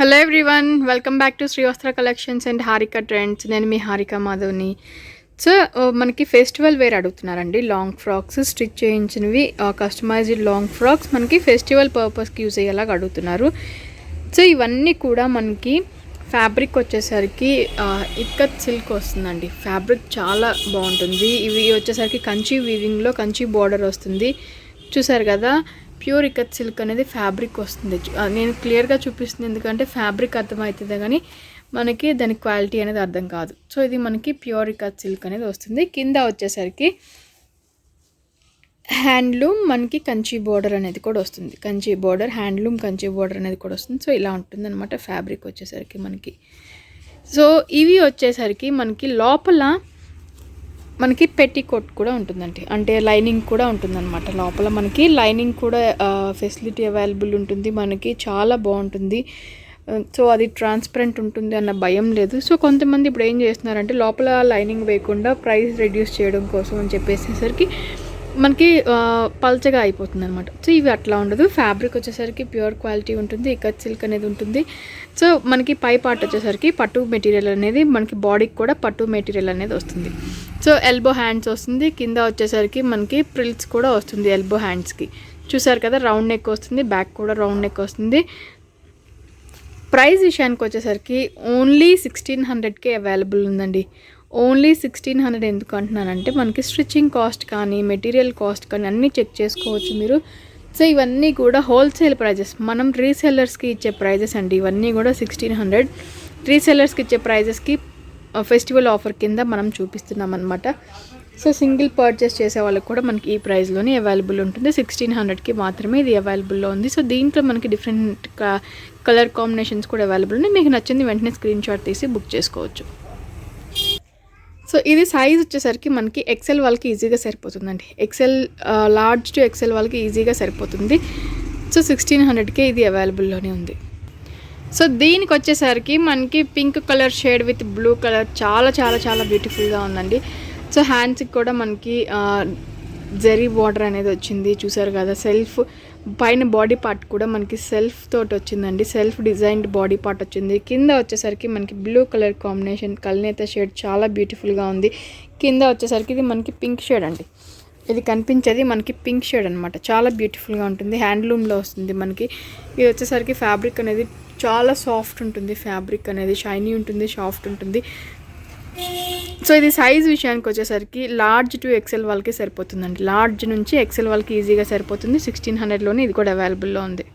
Hello everyone, welcome back to Srivastra collections and Harika trends. నేను మీ హారిక మాధవ్ని. సో మనకి ఫెస్టివల్ వేర్ అడుగుతున్నారండి. లాంగ్ ఫ్రాక్స్ స్టిచ్ చేయించినవి, కస్టమైజ్డ్ లాంగ్ ఫ్రాక్స్ మనకి ఫెస్టివల్ పర్పస్కి యూజ్ అయ్యేలాగా అడుగుతున్నారు. సో ఇవన్నీ కూడా మనకి ఫ్యాబ్రిక్ వచ్చేసరికి ఇక్కత్ సిల్క్ వస్తుందండి. ఫ్యాబ్రిక్ చాలా బాగుంటుంది. ఇవి వచ్చేసరికి కంచి వీవింగ్లో కంచి బార్డర్ వస్తుంది. చూసారు కదా, ప్యూర్ ఇక్కత్ సిల్క్ అనేది ఫ్యాబ్రిక్ వస్తుంది. నేను క్లియర్గా చూపిస్తుంది ఎందుకంటే ఫ్యాబ్రిక్ అర్థమవుతుంది కానీ మనకి దాని క్వాలిటీ అనేది అర్థం కాదు. సో ఇది మనకి ప్యూర్ ఇక్కత్ సిల్క్ అనేది వస్తుంది. కింద వచ్చేసరికి హ్యాండ్లూమ్ మనకి కంచి బోర్డర్ అనేది కూడా వస్తుంది. Kanchi border, handloom Kanchi border అనేది కూడా వస్తుంది. సో ఇలా ఉంటుంది అనమాట ఫ్యాబ్రిక్ వచ్చేసరికి మనకి. సో ఇవి వచ్చేసరికి మనకి లోపల మనకి పెట్టికోట్ కూడా ఉంటుందండి, అంటే లైనింగ్ కూడా ఉంటుందన్నమాట. లోపల మనకి లైనింగ్ కూడా ఫెసిలిటీ అవైలబుల్ ఉంటుంది. మనకి చాలా బాగుంటుంది. సో అది ట్రాన్స్పరెంట్ ఉంటుంది అన్న భయం లేదు. సో కొంతమంది ఇప్పుడు ఏం చేస్తున్నారంటే లోపల లైనింగ్ వేయకుండా ప్రైస్ రెడ్యూస్ చేయడం కోసం అని చెప్పేసేసరికి మనకి పల్చగా అయిపోతుంది అనమాట. సో ఇవి అట్లా ఉండదు. ఫ్యాబ్రిక్ వచ్చేసరికి ప్యూర్ క్వాలిటీ ఉంటుంది. ఇక్కత్ సిల్క్ అనేది ఉంటుంది. సో మనకి పై పార్ట్ వచ్చేసరికి పట్టు మెటీరియల్ అనేది మనకి బాడీకి కూడా పట్టు మెటీరియల్ అనేది వస్తుంది. సో ఎల్బో హ్యాండ్స్ వస్తుంది. కింద వచ్చేసరికి మనకి ప్రిల్స్ కూడా వస్తుంది ఎల్బో హ్యాండ్స్కి. చూసారు కదా, రౌండ్ నెక్ వస్తుంది. బ్యాక్ కూడా రౌండ్ నెక్ వస్తుంది. ప్రైస్ విషయానికి వచ్చేసరికి ఓన్లీ 1600కే అవైలబుల్ ఉందండి. ఓన్లీ 1600 ఎందుకు అంటున్నానంటే మనకి స్టిచ్చింగ్ కాస్ట్ కానీ మెటీరియల్ కాస్ట్ కానీ అన్నీ చెక్ చేసుకోవచ్చు మీరు. సో ఇవన్నీ కూడా హోల్సేల్ ప్రైజెస్, మనం రీసెల్లర్స్కి ఇచ్చే ప్రైజెస్ అండి. ఇవన్నీ కూడా 1600 రీసెల్లర్స్కి ఇచ్చే ప్రైజెస్కి ఫెస్టివల్ ఆఫర్ కింద మనం చూపిస్తున్నాం అనమాట. సో సింగిల్ పర్చేస్ చేసే వాళ్ళకి కూడా మనకి ఈ ప్రైస్లోనే అవైలబుల్ ఉంటుంది. 1600కి మాత్రమే ఇది అవైలబుల్లో ఉంది. సో దీంట్లో మనకి డిఫరెంట్ కలర్ కాంబినేషన్స్ కూడా అవైలబుల్ ఉన్నాయి. మీకు నచ్చింది వెంటనే స్క్రీన్ షాట్ తీసి బుక్ చేసుకోవచ్చు. సో ఇది సైజ్ వచ్చేసరికి మనకి ఎక్సెల్ వాళ్ళకి ఈజీగా సరిపోతుందండి. ఎక్సెల్ లార్జ్ టు ఎక్సెల్ వాళ్ళకి ఈజీగా సరిపోతుంది. సో 1600కే ఇది అవైలబుల్లోనే ఉంది. సో దీనికి వచ్చేసరికి మనకి pink colour shade with blue colour చాలా చాలా చాలా బ్యూటిఫుల్గా ఉందండి. సో హ్యాండ్స్కి కూడా మనకి జరీ బార్డర్ అనేది వచ్చింది. చూసారు కదా, సెల్ఫ్ పైన బాడీ పార్ట్ కూడా మనకి సెల్ఫ్ తోటి వచ్చిందండి. సెల్ఫ్ డిజైన్డ్ బాడీ పార్ట్ వచ్చింది. కింద వచ్చేసరికి మనకి బ్లూ కలర్ కాంబినేషన్ కల్నేత షేడ్ చాలా బ్యూటిఫుల్గా ఉంది. కింద వచ్చేసరికి ఇది మనకి పింక్ షేడ్ అండి. ఇది కనిపించేది మనకి పింక్ షేడ్ అనమాట. చాలా బ్యూటిఫుల్గా ఉంటుంది. హ్యాండ్లూమ్లో వస్తుంది మనకి. ఇది వచ్చేసరికి ఫ్యాబ్రిక్ అనేది చాలా సాఫ్ట్ ఉంటుంది. ఫ్యాబ్రిక్ అనేది షైనీ ఉంటుంది, సాఫ్ట్ ఉంటుంది. సో ఇది సైజ్ విషయానికి వచ్చేసరికి లార్జ్ టు ఎక్సెల్ వాళ్ళకి సరిపోతుందండి. లార్జ్ నుంచి ఎక్సెల్ వాళ్ళకి ఈజీగా సరిపోతుంది. 1600లోనే ఇది కూడా అవైలబుల్లో ఉంది.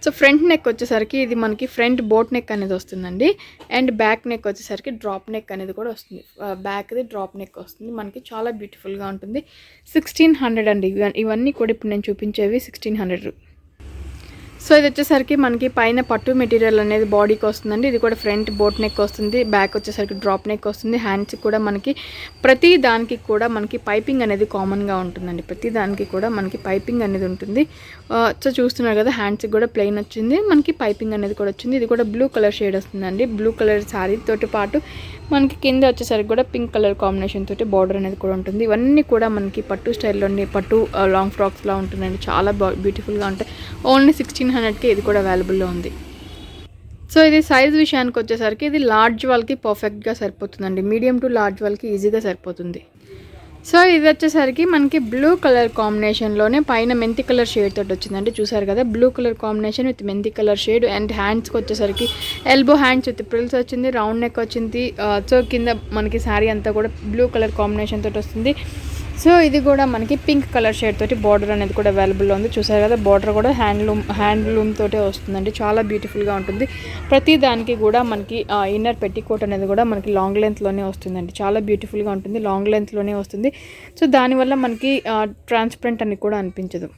సో ఫ్రంట్ నెక్ వచ్చేసరికి ఇది మనకి ఫ్రంట్ బోట్ నెక్ అనేది వస్తుందండి. అండ్ బ్యాక్ నెక్ వచ్చేసరికి డ్రాప్ నెక్ అనేది కూడా వస్తుంది. బ్యాక్ది డ్రాప్ నెక్ వస్తుంది మనకి. చాలా బ్యూటిఫుల్గా ఉంటుంది. 1600 అండి. ఇవన్నీ కూడా ఇప్పుడు నేను చూపించేవి 1600. సో ఇది వచ్చేసరికి మనకి పైన పట్టు మెటీరియల్ అనేది బాడీకి వస్తుందండి. ఇది కూడా ఫ్రంట్ బోట్ నెక్ వస్తుంది. బ్యాక్ వచ్చేసరికి డ్రాప్ నెక్ వస్తుంది. హ్యాండ్స్కి కూడా మనకి ప్రతి దానికి కూడా మనకి పైపింగ్ అనేది కామన్గా ఉంటుందండి. ప్రతి దానికి కూడా మనకి పైపింగ్ అనేది ఉంటుంది. సో చూస్తున్నారు కదా, హ్యాండ్స్కి కూడా ప్లెయిన్ వచ్చింది, మనకి పైపింగ్ అనేది కూడా వచ్చింది. ఇది కూడా బ్లూ కలర్ షేడ్ వస్తుందండి. బ్లూ కలర్ శారీ తోటి పాటు మనకి కింద వచ్చేసరికి కూడా పింక్ కలర్ కాంబినేషన్ తోటి బార్డర్ అనేది కూడా ఉంటుంది. ఇవన్నీ కూడా మనకి పట్టు స్టైల్లోని పట్టు లాంగ్ ఫ్రాక్స్లా ఉంటుందండి. చాలా బ్యూటిఫుల్గా ఉంటాయి. ఓన్లీ 1600కే ఇది కూడా అవైలబుల్లో ఉంది. సో ఇది సైజ్ విషయానికి వచ్చేసరికి ఇది లార్జ్ వాళ్ళకి పర్ఫెక్ట్గా సరిపోతుందండి. మీడియం టు లార్జ్ వాళ్ళకి ఈజీగా సరిపోతుంది. సో ఇది వచ్చేసరికి మనకి బ్లూ కలర్ కాంబినేషన్లోనే పైన మెంతి కలర్ షేడ్ తోటి వచ్చిందండి. చూసారు కదా, బ్లూ కలర్ కాంబినేషన్ విత్ మెంతి కలర్ షేడ్. అండ్ హ్యాండ్స్కి వచ్చేసరికి ఎల్బో హ్యాండ్స్ విత్ ప్రిల్స్ వచ్చింది, రౌండ్ నెక్ వచ్చింది. సో కింద మనకి శారీ అంతా కూడా బ్లూ కలర్ కాంబినేషన్ తోటి వస్తుంది. సో ఇది కూడా మనకి పింక్ కలర్ షేడ్ తోటి బార్డర్ అనేది కూడా అవైలబుల్లో ఉంది. చూసారు కదా, బార్డర్ కూడా హ్యాండ్లూమ్ తోటే వస్తుందండి. చాలా బ్యూటిఫుల్గా ఉంటుంది. ప్రతి దానికి కూడా మనకి ఇన్నర్ పెట్టికోట్ అనేది కూడా మనకి లాంగ్ లెంత్లోనే వస్తుందండి. చాలా బ్యూటిఫుల్గా ఉంటుంది. లాంగ్ లెంత్లోనే వస్తుంది. సో దానివల్ల మనకి ట్రాన్స్పరెంట్ అని కూడా అనిపించదు.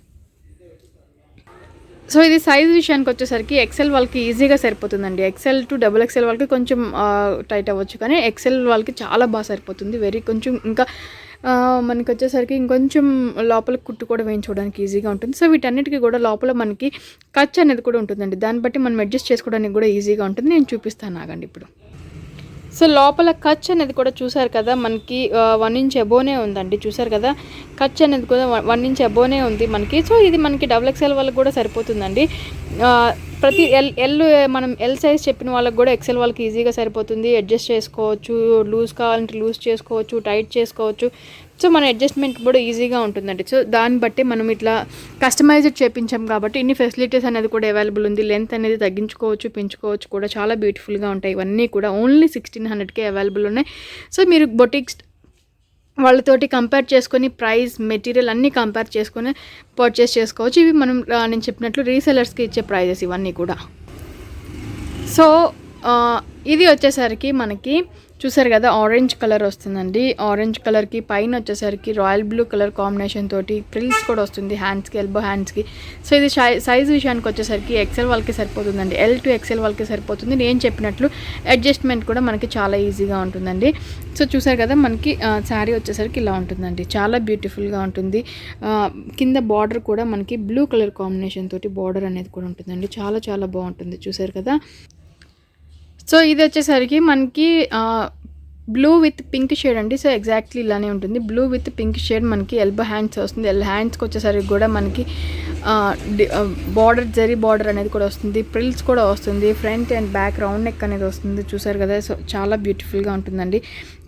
సో ఇది సైజ్ విషయానికి వచ్చేసరికి ఎక్సెల్ వాళ్ళకి ఈజీగా సరిపోతుందండి. ఎక్సెల్ టు డబుల్ ఎక్సెల్ వాళ్ళకి కొంచెం టైట్ అవ్వచ్చు, కానీ ఎక్సెల్ వాళ్ళకి చాలా బాగా సరిపోతుంది. కొంచెం ఇంకా మనకి వచ్చేసరికి ఇంకొంచెం లోపల కుట్టు కూడా వేయించుకోవడానికి ఈజీగా ఉంటుంది. సో వీటన్నిటికీ కూడా లోపల మనకి ఖర్చు అనేది కూడా ఉంటుందండి. దాన్ని బట్టి మనం అడ్జస్ట్ చేసుకోవడానికి కూడా ఈజీగా ఉంటుంది. నేను చూపిస్తాను ఆగండి ఇప్పుడు. సో లోపల ఖర్చు అనేది కూడా చూసారు కదా, మనకి 1 ఇంచ్ అబోనే ఉందండి. చూసారు కదా, ఖర్చు అనేది కూడా 1 ఇంచ్ అబోనే ఉంది మనకి. సో ఇది మనకి డబుల్ ఎక్స్ఎల్ వాళ్ళకి కూడా సరిపోతుందండి. ప్రతి ఎల్ మనం ఎల్ సైజ్ చెప్పిన వాళ్ళకి కూడా ఎక్సెల్ వాళ్ళకి ఈజీగా సరిపోతుంది. అడ్జస్ట్ చేసుకోవచ్చు, లూజ్ కావాలంటే లూజ్ చేసుకోవచ్చు, టైట్ చేసుకోవచ్చు. సో మన అడ్జస్ట్మెంట్ కూడా ఈజీగా ఉంటుందండి. సో దాన్ని బట్టి మనం ఇట్లా కస్టమైజ్డ్ చేపించాం కాబట్టి ఇన్ని ఫెసిలిటీస్ అనేది కూడా అవైలబుల్ ఉంది. లెంత్ అనేది తగ్గించుకోవచ్చు, పెంచుకోవచ్చు కూడా. చాలా బ్యూటిఫుల్గా ఉంటాయి ఇవన్నీ కూడా. ఓన్లీ 1600కే అవైలబుల్ ఉన్నాయి. సో మీరు బొటిక్స్ వాళ్ళతోటి కంపేర్ చేసుకొని ప్రైస్, మెటీరియల్ అన్నీ కంపేర్ చేసుకొని పర్చేస్ చేసుకోవచ్చు. ఇవి మనం నేను చెప్పినట్లు రీసెలర్స్కి ఇచ్చే ప్రైజెస్ ఇవన్నీ కూడా. సో ఇది వచ్చేసరికి మనకి చూసారు కదా ఆరెంజ్ కలర్ వస్తుందండి. ఆరెంజ్ కలర్కి పైన వచ్చేసరికి రాయల్ బ్లూ కలర్ కాంబినేషన్ తోటి ఫ్రిల్స్ కూడా వస్తుంది హ్యాండ్స్కి, ఎల్బో హ్యాండ్స్కి. సో ఇది సైజ్ విషయానికి వచ్చేసరికి ఎక్సెల్ వాళ్ళకి సరిపోతుందండి. ఎల్ టు ఎక్సెల్ వాళ్ళకి సరిపోతుంది. నేను చెప్పినట్లు అడ్జస్ట్మెంట్ కూడా మనకి చాలా ఈజీగా ఉంటుందండి. సో చూసారు కదా మనకి శారీ వచ్చేసరికి ఇలా ఉంటుందండి. చాలా బ్యూటిఫుల్గా ఉంటుంది. కింద బార్డర్ కూడా మనకి బ్లూ కలర్ కాంబినేషన్ తోటి బార్డర్ అనేది కూడా ఉంటుందండి. చాలా చాలా బాగుంటుంది. చూసారు కదా. సో ఇది వచ్చేసరికి మనకి బ్లూ విత్ పింక్ షేడ్ అండి. సో ఎగ్జాక్ట్లీ ఇలానే ఉంటుంది. బ్లూ విత్ పింక్ షేడ్ మనకి ఎల్బో హ్యాండ్స్ వస్తుంది. హ్యాండ్స్కి వచ్చేసరికి కూడా మనకి బార్డర్, జరీ బార్డర్ అనేది కూడా వస్తుంది. ప్రిల్స్ కూడా వస్తుంది. Front and back round neck అనేది వస్తుంది. చూసారు కదా. సో చాలా బ్యూటిఫుల్గా ఉంటుందండి.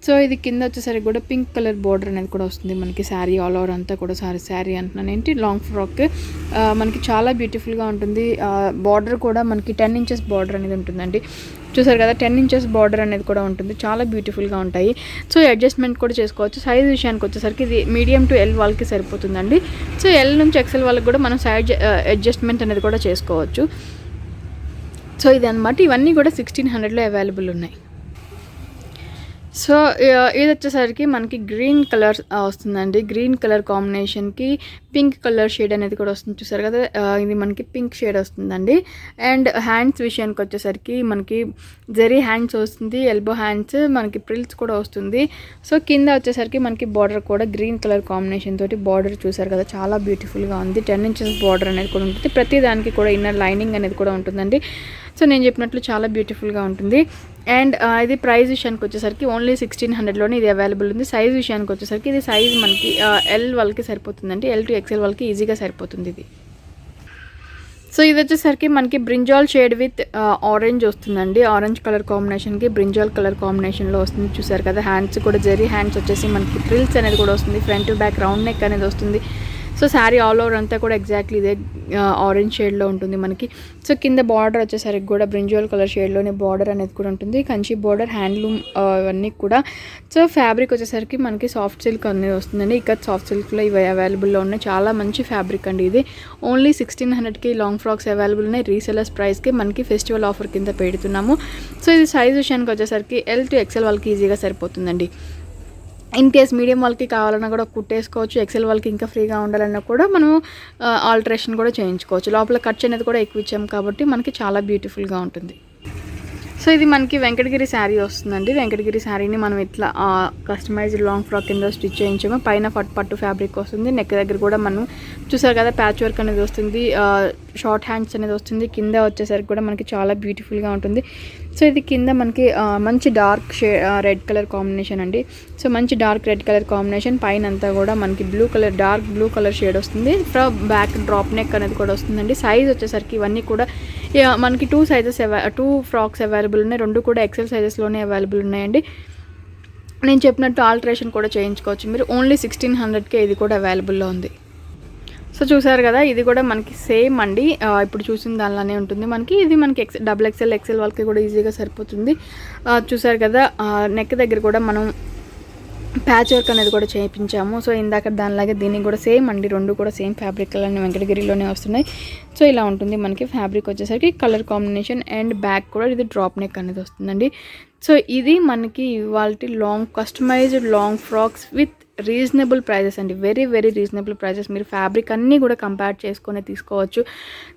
సో ఇది కింద వచ్చేసరికి కూడా పింక్ కలర్ బార్డర్ అనేది కూడా వస్తుంది మనకి. శారీ ఆల్ ఓవర్ అంతా కూడా శారీ అంటున్నాను ఏంటి, లాంగ్ ఫ్రాక్ మనకి చాలా బ్యూటిఫుల్గా ఉంటుంది. బార్డర్ కూడా మనకి 10 ఇంచెస్ బార్డర్ అనేది ఉంటుందండి. చూసారు కదా 10 ఇంచెస్ బార్డర్ అనేది కూడా ఉంటుంది. చాలా బ్యూటిఫుల్గా ఉంటాయి. సో అడ్జస్ట్మెంట్ కూడా చేసుకోవచ్చు. సైజ్ విషయానికి వచ్చేసరికి ఇది మీడియం టు ఎల్ వాళ్ళకి సరిపోతుందండి. సో ఎల్ నుంచి ఎక్సెల్ వాళ్ళకి కూడా మనం సైజ్ అడ్జస్ట్మెంట్ అనేది కూడా చేసుకోవచ్చు. సో ఇది అనమాట. ఇవన్నీ కూడా 1600లో అవైలబుల్ ఉన్నాయి. సో ఇది వచ్చేసరికి మనకి గ్రీన్ కలర్ వస్తుందండి. గ్రీన్ కలర్ కాంబినేషన్కి పింక్ కలర్ షేడ్ అనేది కూడా వస్తుంది. చూసారు కదా ఇది మనకి పింక్ షేడ్ వస్తుందండి. అండ్ హ్యాండ్స్ విషయానికి వచ్చేసరికి మనకి జరీ హ్యాండ్స్ వస్తుంది. ఎల్బో హ్యాండ్స్ మనకి ప్రిల్స్ కూడా వస్తుంది. సో కింద వచ్చేసరికి మనకి బార్డర్ కూడా గ్రీన్ కలర్ కాంబినేషన్ తోటి బార్డర్ చూసారు కదా చాలా బ్యూటిఫుల్గా ఉంది. 10 ఇంచెస్ బార్డర్ అనేది కూడా ఉంటుంది. ప్రతి దానికి కూడా ఇన్నర్ లైనింగ్ అనేది కూడా ఉంటుందండి. సో నేను చెప్పినట్లు చాలా బ్యూటిఫుల్గా ఉంటుంది. అండ్ ఇది ప్రైస్ విషయానికి వచ్చేసరికి ఓన్లీ 1600లోనే ఇది అవైలబుల్ ఉంది. సైజ్ విషయానికి వచ్చేసరికి ఇది సైజ్ మనకి ఎల్ వాళ్ళకి సరిపోతుందండి. ఎల్ టు ఎక్సెల్ వాళ్ళకి ఈజీగా సరిపోతుంది ఇది. సో ఇది వచ్చేసరికి మనకి బ్రింజాల్ షేడ్ విత్ ఆరెంజ్ వస్తుందండి. ఆరెంజ్ కలర్ కాంబినేషన్కి బ్రింజాల్ కలర్ కాంబినేషన్లో వస్తుంది. చూసారు కదా హ్యాండ్స్ కూడా జరీ హ్యాండ్స్ వచ్చేసి మనకి ఫ్రిల్స్ అనేది కూడా వస్తుంది. ఫ్రంట్ బ్యాక్ రౌండ్ నెక్ అనేది వస్తుంది. సో శారీ ఆల్ ఓవర్ అంతా కూడా ఎగ్జాక్ట్లీ ఇదే ఆరెంజ్ షేడ్లో ఉంటుంది మనకి. సో కింద బార్డర్ వచ్చేసరికి కూడా బ్రింజాల్ కలర్ షేడ్లోనే బార్డర్ అనేది కూడా ఉంటుంది. కంచి బార్డర్, హ్యాండ్లూమ్ ఇవన్నీ కూడా. సో ఫ్యాబ్రిక్ వచ్చేసరికి మనకి సాఫ్ట్ సిల్క్ అనేది వస్తుందండి. ఇక్కడ సాఫ్ట్ సిల్క్లో ఇవి అవైలబుల్లో ఉన్నాయి. చాలా మంచి ఫ్యాబ్రిక్ అండి ఇది. ఓన్లీ 1600కి లాంగ్ ఫ్రాక్స్ అవైలబుల్ ఉన్నాయి. రీసెలర్స్ ప్రైస్కి మనకి ఫెస్టివల్ ఆఫర్ కింద పెడుతున్నాము. సో ఇది సైజ్ విషయానికి వచ్చేసరికి ఎల్ టు ఎక్సెల్ వాళ్ళకి ఈజీగా సరిపోతుందండి. ఇన్ కేస్ మీడియం వాళ్ళకి కావాలన్నా కూడా కుట్టేసుకోవచ్చు. ఎక్సెల్ వాళ్ళకి ఇంకా ఫ్రీగా ఉండాలన్నా కూడా మనం ఆల్టరేషన్ కూడా చేయించుకోవచ్చు. లోపల ఖర్చు అనేది కూడా ఎక్కువ ఇచ్చాం కాబట్టి మనకి చాలా బ్యూటిఫుల్గా ఉంటుంది. సో ఇది మనకి వెంకటగిరి శారీ వస్తుందండి. వెంకటగిరి శారీని మనం ఇట్లా కస్టమైజ్డ్ లాంగ్ ఫ్రాక్ కింద స్టిచ్ చేయించాము. పైన పట్టు ఫ్యాబ్రిక్ వస్తుంది. నెక్ దగ్గర కూడా మనం చూసారు కదా ప్యాచ్ వర్క్ అనేది వస్తుంది. షార్ట్ హ్యాండ్స్ అనేది వస్తుంది. కింద వచ్చేసరికి కూడా మనకి చాలా బ్యూటిఫుల్గా ఉంటుంది. సో ఇది కింద మనకి మంచి డార్క్ రెడ్ కలర్ కాంబినేషన్ అండి. సో మంచి డార్క్ రెడ్ కలర్ కాంబినేషన్. పైన అంతా కూడా మనకి డార్క్ బ్లూ కలర్ షేడ్ వస్తుంది. బ్యాక్ డ్రాప్ నెక్ అనేది కూడా వస్తుందండి. సైజ్ వచ్చేసరికి ఇవన్నీ కూడా మనకి 2 ఫ్రాక్స్ అవైలబుల్ ఉన్నాయి. 2 కూడా ఎక్సెల్ సైజెస్లోనే అవైలబుల్ ఉన్నాయండి. నేను చెప్పినట్టు ఆల్టరేషన్ కూడా చేయించుకోవచ్చు మీరు. ఓన్లీ 1600కే ఇది కూడా అవైలబుల్లో ఉంది. సో చూసారు కదా ఇది కూడా మనకి సేమ్ అండి. ఇప్పుడు చూసిన దానిలానే ఉంటుంది మనకి. ఇది మనకి డబుల్ ఎక్సెల్ వాళ్ళకి కూడా ఈజీగా సరిపోతుంది. చూసారు కదా నెక్ దగ్గర కూడా మనం ప్యాచ్ వర్క్ అనేది కూడా చేయించాము. సో ఇందాక దానిలాగే దీనికి కూడా సేమ్ అండి. 2 కూడా సేమ్ ఫ్యాబ్రిక్ కలర్ని వెంకటగిరిలోనే వస్తున్నాయి. సో ఇలా ఉంటుంది మనకి ఫ్యాబ్రిక్ వచ్చేసరికి కలర్ కాంబినేషన్. అండ్ బ్యాక్ కూడా ఇది డ్రాప్ నెక్ అనేది వస్తుందండి. సో ఇది మనకి ఇవాల్టి customized long frocks with reasonable prices అండి. Very very reasonable prices. మీరు ఫ్యాబ్రిక్ అన్నీ కూడా కంపేర్ చేసుకొని తీసుకోవచ్చు.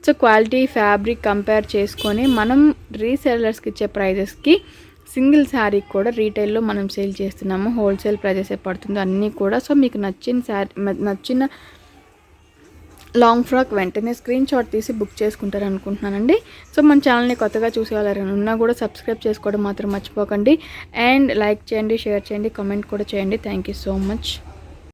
సో క్వాలిటీ ఫ్యాబ్రిక్ కంపేర్ చేసుకొని మనం రీసెల్లర్స్కి ఇచ్చే ప్రైజెస్కి సింగిల్ శారీ కూడా రీటైల్లో మనం సేల్ చేస్తున్నాము. హోల్సేల్ ప్రైజెస్ పడుతుంది అన్నీ కూడా. సో మీకు నచ్చిన లాంగ్ ఫ్రాక్ వెంటనే స్క్రీన్ షాట్ తీసి బుక్ చేసుకుంటారు అనుకుంటున్నానండి. సో మన ఛానల్ని కొత్తగా చూసే వాళ్ళు ఉన్నా కూడా సబ్స్క్రైబ్ చేసుకోవడం మాత్రం మర్చిపోకండి. అండ్ లైక్ చేయండి, షేర్ చేయండి, కామెంట్ కూడా చేయండి. Thank you so much.